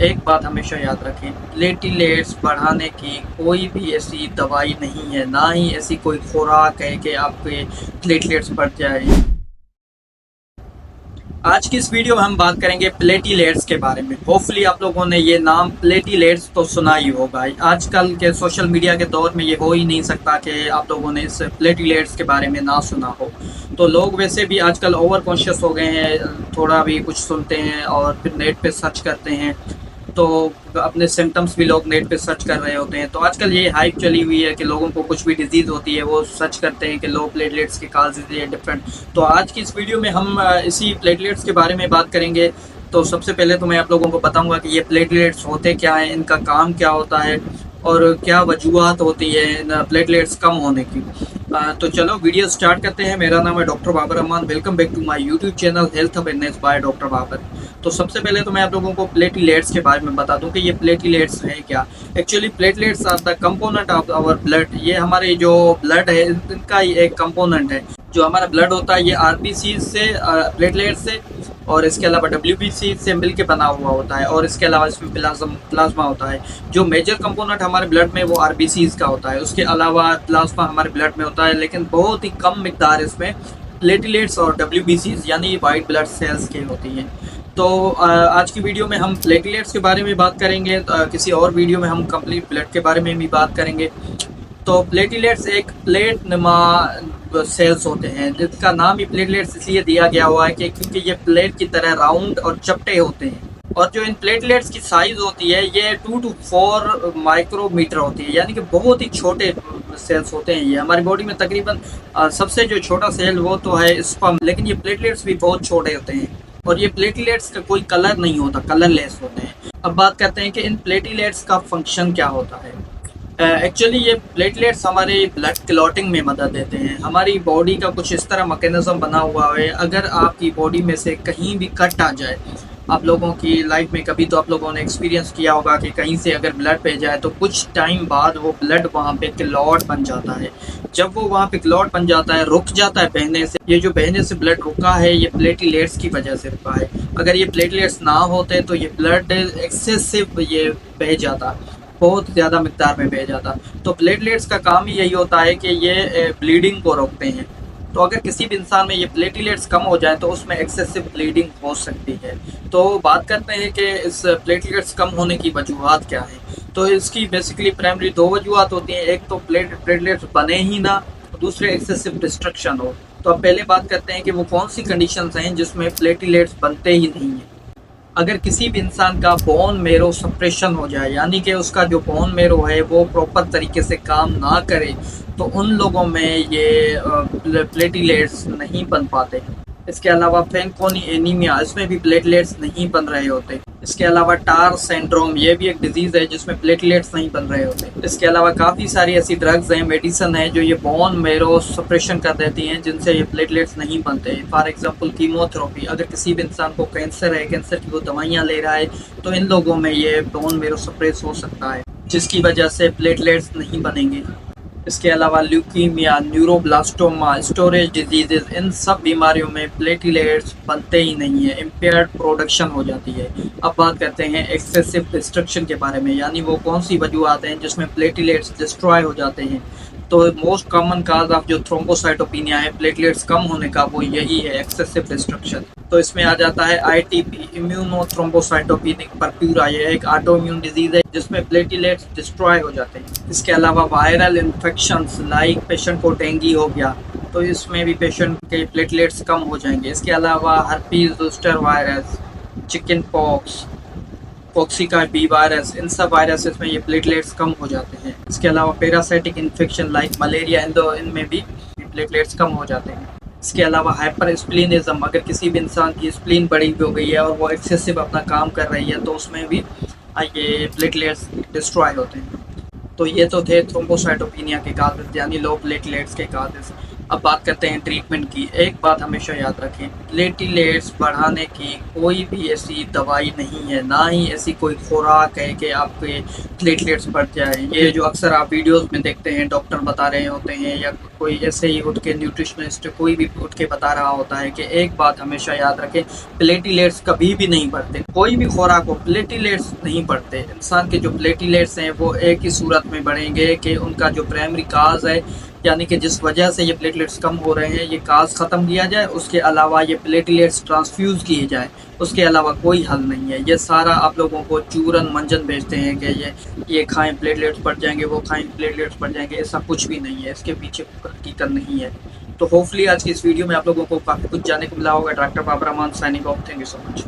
एक बात हमेशा याद रखें, प्लेटलेट्स बढ़ाने की कोई भी ऐसी दवाई नहीं है, ना ही ऐसी कोई खुराक है कि आपके प्लेटलेट्स बढ़ जाए। आज की इस वीडियो में हम बात करेंगे प्लेटलेट्स के बारे में। होपफुली आप लोगों ने ये नाम प्लेटलेट्स तो सुना ही होगा। आजकल के सोशल मीडिया के दौर में ये हो ही नहीं सकता कि आप लोगों ने इस प्लेटलेट्स के बारे में ना सुना हो। तो लोग वैसे भी आजकल ओवर कॉन्शियस हो गए हैं, थोड़ा भी कुछ सुनते हैं और फिर नेट पे सर्च करते हैं, तो अपने सिम्टम्स भी लोग नेट पे सर्च कर रहे होते हैं। तो आजकल ये हाइप चली हुई है कि लोगों को कुछ भी डिजीज़ होती है वो सर्च करते हैं कि लो प्लेटलेट्स के काजेज़ ये डिफरेंट। तो आज की इस वीडियो में हम इसी प्लेटलेट्स के बारे में बात करेंगे। तो सबसे पहले तो मैं आप लोगों को बताऊंगा कि ये प्लेटलेट्स होते क्या हैं, इनका काम क्या होता है और क्या वजूहत होती है इन प्लेटलेट्स कम होने की। तो चलो वीडियो स्टार्ट करते हैं। मेरा नाम है doctor Babar Rahman. Welcome back to my YouTube channel health awareness by doctor Babar. तो सबसे पहले तो मैं आप लोगों को प्लेटलेट्स के बारे में बता दूं कि ये प्लेटलेट्स है क्या। Actually platelets are the component of our blood. ये हमारे जो ब्लड है इनका ही एक कंपोनेंट है। जो हमारा ब्लड होता है ये आरबीसी से, प्लेटलेट से और इसके अलावा डब्ल्यूबीसी से मिलके बना हुआ होता है, और इसके अलावा इसमें प्लाज्मा होता है। जो मेजर कंपोनेंट हमारे ब्लड में वो आरबीसीज का होता है। उसके अलावा प्लाज्मा हमारे ब्लड में होता है, लेकिन बहुत ही कम मिकदार इसमें प्लेटलेट्स और डब्ल्यूबीसीज यानी वाइट ब्लड सेल्स की होती हैं। तो आज की वीडियो में हम प्लेटलेट्स के बारे में बात करेंगे, किसी और वीडियो में हम कंप्लीट ब्लड के बारे में भी बात करेंगे। तो प्लेटलेट्स एक प्लेट नुमा सेल्स होते हैं, जिसका नाम ही प्लेटलेट्स इसलिए दिया गया हुआ है कि क्योंकि ये प्लेट की तरह राउंड और चपटे होते हैं। और जो इन प्लेटलेट्स की साइज होती है ये 2 to 4 माइक्रोमीटर होती है, यानी कि बहुत ही छोटे सेल्स होते हैं। ये हमारी बॉडी में तकरीबन सबसे जो छोटा सेल वो तो है स्पर्म, लेकिन ये प्लेटलेट्स भी बहुत छोटे होते हैं। और ये प्लेटलेट्स का कोई कलर नहीं होता, कलरलेस होते हैं। अब बात करते हैं कि इन प्लेटलेट्स का फंक्शन क्या होता है। एक्चुअली ये प्लेटलेट्स हमारे ब्लड क्लॉटिंग में मदद देते हैं। हमारी बॉडी का कुछ इस तरह मैकेनिज्म बना हुआ है, अगर आपकी बॉडी में से कहीं भी कट आ जाए, आप लोगों की लाइफ में कभी तो आप लोगों ने एक्सपीरियंस किया होगा कि कहीं से अगर ब्लड बह जाए तो कुछ टाइम बाद वो ब्लड वहाँ पे क्लॉट बन जाता है। जब वो वहाँ पे क्लॉट बन जाता है, रुक जाता है बहने से, ये जो बहने से ब्लड रुका है ये प्लेटलेट्स की वजह से रुका है। अगर ये प्लेटलेट्स ना होते तो ये ब्लड एक्सेसिव ये बह जाता, बहुत ज़्यादा मिकदार में बह जाता। तो प्लेटलेट्स का काम ही यही होता है कि ये ब्लीडिंग को रोकते हैं। तो अगर किसी भी इंसान में ये प्लेटलेट्स कम हो जाए तो उसमें एक्सेसिव ब्लीडिंग हो सकती है। तो बात करते हैं कि इस प्लेटलेट्स कम होने की वजूहत क्या है। तो इसकी बेसिकली प्राइमरी 2 वजूहत होती हैं। एक तो प्लेटलेट्स बने ही ना, दूसरे एक्सेसिव डिस्ट्रक्शन हो। तो अब पहले बात करते हैं कि वो कौन सी कंडीशंस हैं जिसमें प्लेटलेट्स बनते ही नहीं हैं। अगर किसी भी इंसान का बोन मेरो सप्रेशन हो जाए, यानी कि उसका जो बोन मेरो है वो प्रॉपर तरीके से काम ना करे, तो उन लोगों में ये प्लेटलेट्स नहीं बन पाते। इसके अलावा फैनकोनी एनीमिया, इसमें भी प्लेटलेट्स नहीं बन रहे होते। इसके अलावा टार सिंड्रोम, ये भी एक डिजीज़ है जिसमें प्लेटलेट्स नहीं बन रहे होते। इसके अलावा काफ़ी सारी ऐसी ड्रग्स हैं, मेडिसिन है जो ये बोन मेरो सप्रेशन कर देती हैं, जिनसे ये प्लेटलेट्स नहीं बनते। फॉर एग्जांपल कीमोथेरेपी, अगर किसी भी इंसान को कैंसर है, कैंसर की वो दवाइयाँ ले रहा है, तो इन लोगों में ये बोन मेरो सप्रेस हो सकता है, जिसकी वजह से प्लेटलेट्स नहीं बनेंगे। इसके अलावा ल्यूकीमिया, न्यूरोब्लास्टोमा, स्टोरेज डिजीजेज, इन सब बीमारियों में प्लेटलेट्स बनते ही नहीं है, इम्पेयर्ड प्रोडक्शन हो जाती है। अब बात करते हैं एक्सेसिव डिस्ट्रक्शन के बारे में, यानी वो कौन सी वजूहत हैं जिसमें प्लेटलेट्स डिस्ट्रॉय हो जाते हैं। तो मोस्ट कॉमन काज ऑफ जो थ्रोम्बोसाइटोपिनिया है, प्लेटलेट्स कम होने का, वो यही है, एक्सेसिव डिस्ट्रक्शन। तो इसमें आ जाता है ITP, इम्यूनोथ्रोम्बोसाइटोपिनिक परप्यूरा। ये एक ऑटो इम्यून डिजीज है जिसमें प्लेटलेट्स डिस्ट्रॉय हो जाते हैं। इसके अलावा वायरल इन्फेक्शंस, लाइक पेशेंट को डेंगू हो गया तो इसमें भी पेशेंट के प्लेटलेट्स कम हो जाएंगे। इसके अलावा herpes zoster virus, chicken pox, coxsackie B virus, इन सब वायरसेस में ये प्लेटलेट्स कम हो जाते हैं। इसके अलावा पैरासाइटिक इन्फेक्शन लाइक मलेरिया, इनमें भी प्लेटलेट्स कम हो जाते हैं। इसके अलावा हाइपर स्प्लीनिज्म, अगर किसी भी इंसान की स्प्लीन बड़ी हो गई है और वो एक्सेसिव अपना काम कर रही है तो उसमें भी ये प्लेटलेट्स डिस्ट्रॉय होते हैं। तो ये तो थे थ्रोम्बोसाइटोपिनिया के काजेज, यानी लो प्लेटलेट्स के काजेज। अब बात करते हैं ट्रीटमेंट की। एक बात हमेशा याद रखें, प्लेटलेट्स बढ़ाने की कोई भी ऐसी दवाई नहीं है, ना ही ऐसी कोई खुराक है कि आपके प्लेटलेट्स बढ़ जाए। ये जो अक्सर आप वीडियोस में देखते हैं डॉक्टर बता रहे होते हैं, या कोई ऐसे ही उठ के न्यूट्रिशनिस्ट कोई भी उठ के बता रहा होता है कि एक बात हमेशा याद रखें, प्लेटलेट्स कभी भी नहीं बढ़ते। कोई भी खुराक हो, प्लेटलेट्स नहीं बढ़ते। इंसान के जो प्लेटलेट्स हैं वो एक ही सूरत में बढ़ेंगे कि उनका जो प्राइमरी काज है, यानी कि जिस वजह से ये प्लेटलेट्स कम हो रहे हैं, ये काज ख़त्म किया जाए। उसके अलावा ये प्लेटलेट्स ट्रांसफ्यूज़ किए जाए, उसके अलावा कोई हल नहीं है। ये सारा आप लोगों को चूरन मंजन भेजते हैं कि ये खाएं प्लेटलेट्स बढ़ जाएंगे, वो खाएं प्लेटलेट्स बढ़ जाएंगे। ऐसा कुछ भी नहीं है, इसके पीछे हकीकत नहीं है। तो होपफुली आज की इस वीडियो में आप लोगों को काफ़ी कुछ जानने को मिला होगा। Doctor Babar Rahman signing off. Thank you so much.